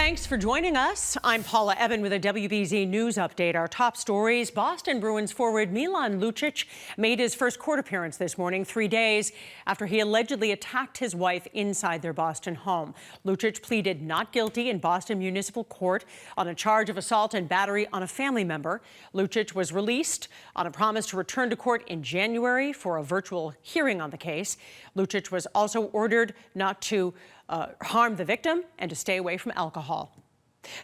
Thanks for joining us. I'm Paula Ebben with a WBZ News update. Our top stories: Boston Bruins forward Milan Lucic made his first court appearance this morning, 3 days after he allegedly attacked his wife inside their Boston home. Lucic pleaded not guilty in Boston Municipal Court on a charge of assault and battery on a family member. Lucic was released on a promise to return to court in January for a virtual hearing on the case. Lucic was also ordered not to harm the victim and to stay away from alcohol.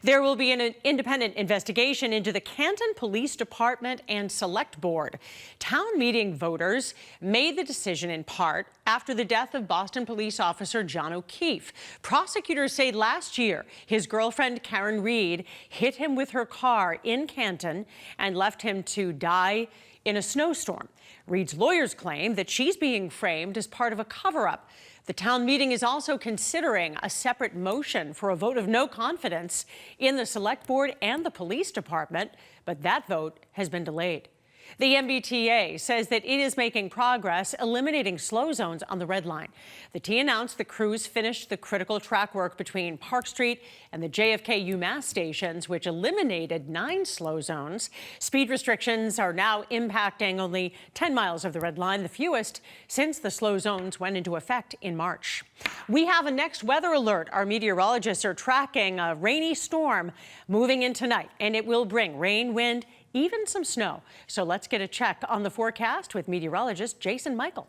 There will be an independent investigation into the Canton Police Department and Select Board. Town meeting voters made the decision in part after the death of Boston police officer John O'Keefe. Prosecutors say last year his girlfriend Karen Reed hit him with her car in Canton and left him to die in a snowstorm. Reed's lawyers claim that she's being framed as part of a cover-up. The town meeting is also considering a separate motion for a vote of no confidence in the Select Board and the Police Department, but that vote has been delayed. The MBTA says that it is making progress eliminating slow zones on the Red Line. The T announced the crews finished the critical track work between Park Street and the JFK UMass stations, which eliminated 9 slow zones. Speed restrictions are now impacting only 10 miles of the Red Line, the fewest since the slow zones went into effect in March. We have a next weather alert. Our meteorologists are tracking a rainy storm moving in tonight, and it will bring rain, wind, even some snow. So let's get a check on the forecast with meteorologist Jason Mikell.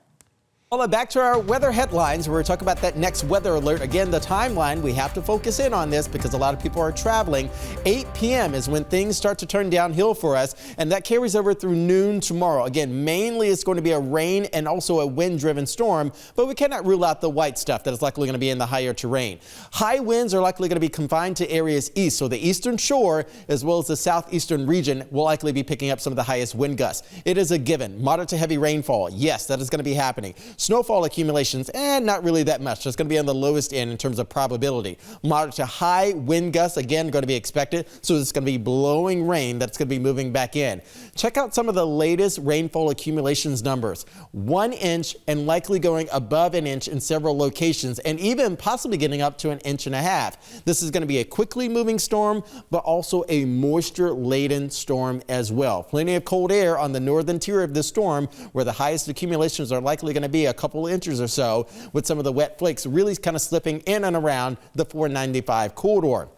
Well, back to our weather headlines. We're talking about that next weather alert. Again, the timeline, we have to focus in on this because a lot of people are traveling. 8 p.m. is when things start to turn downhill for us, and that carries over through noon tomorrow. Again, mainly it's going to be a rain and also a wind-driven storm, but we cannot rule out the white stuff that is likely going to be in the higher terrain. High winds are likely going to be confined to areas east, so the eastern shore as well as the southeastern region will likely be picking up some of the highest wind gusts. It is a given. Moderate to heavy rainfall, yes, that is going to be happening. Snowfall accumulations, not really that much. It's going to be on the lowest end in terms of probability. Moderate to high wind gusts, again, going to be expected. So it's going to be blowing rain that's going to be moving back in. Check out some of the latest rainfall accumulations numbers. 1 inch and likely going above an inch in several locations, and even possibly getting up to 1.5 inches. This is going to be a quickly moving storm, but also a moisture-laden storm as well. Plenty of cold air on the northern tier of this storm, where the highest accumulations are likely going to be a couple inches or so, with some of the wet flakes really kind of slipping in and around the 495 corridor.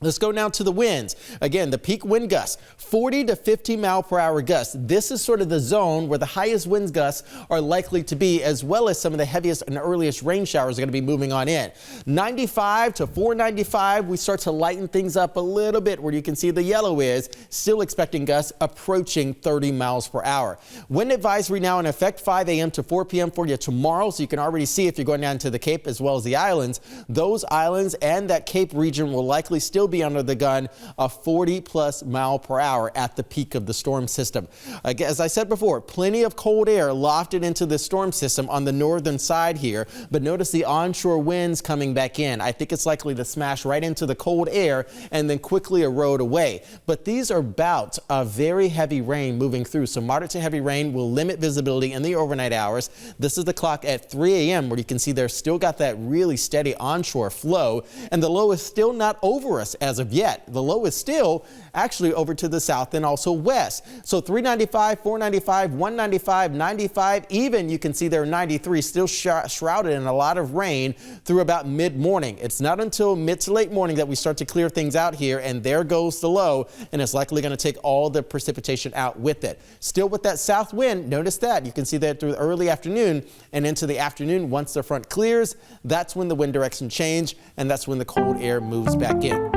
Let's go now to the winds. Again, the peak wind gusts, 40 to 50 mile per hour gusts. This is sort of the zone where the highest wind gusts are likely to be, as well as some of the heaviest and earliest rain showers are going to be moving on in. 95 to 495, we start to lighten things up a little bit where you can see the yellow is. Still expecting gusts approaching 30 miles per hour. Wind advisory now in effect 5 a.m. to 4 p.m. for you tomorrow, so you can already see if you're going down to the Cape as well as the islands. Those islands and that Cape region will likely still be under the gun of 40+ mile per hour at the peak of the storm system. As I said before, plenty of cold air lofted into the storm system on the northern side here, but notice the onshore winds coming back in. I think it's likely to smash right into the cold air and then quickly erode away. But these are bouts of very heavy rain moving through, so moderate to heavy rain will limit visibility in the overnight hours. This is the clock at 3 a.m. where you can see there's still got that really steady onshore flow, and the low is still not over us as of yet. The low is still actually over to the south and also west. So 395, 495, 195, 95, even you can see there 93 still shrouded in a lot of rain through about mid-morning. It's not until mid to late morning that we start to clear things out here, and there goes the low, and it's likely going to take all the precipitation out with it. Still with that south wind, notice that. You can see that through the early afternoon and into the afternoon. Once the front clears, that's when the wind direction change, and that's when the cold air moves back in.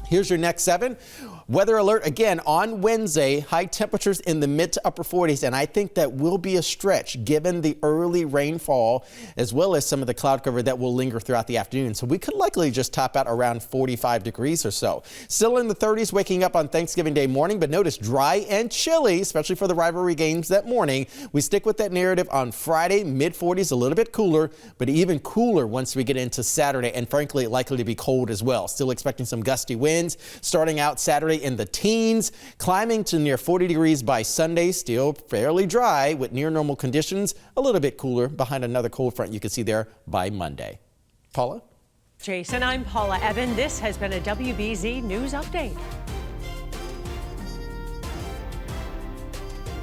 Here's your next 7. Weather alert again on Wednesday, high temperatures in the mid to upper 40s, and I think that will be a stretch given the early rainfall as well as some of the cloud cover that will linger throughout the afternoon. So we could likely just top out around 45 degrees or so. Still in the 30s waking up on Thanksgiving Day morning, but notice dry and chilly, especially for the rivalry games that morning. We stick with that narrative on Friday, mid 40s, a little bit cooler, but even cooler once we get into Saturday, and frankly likely to be cold as well. Still expecting some gusty winds starting out Saturday in the teens, climbing to near 40 degrees by Sunday. Still fairly dry with near normal conditions, a little bit cooler behind another cold front you can see there by Monday. Paula? Jason, I'm Paula Ebben. This has been a WBZ News Update.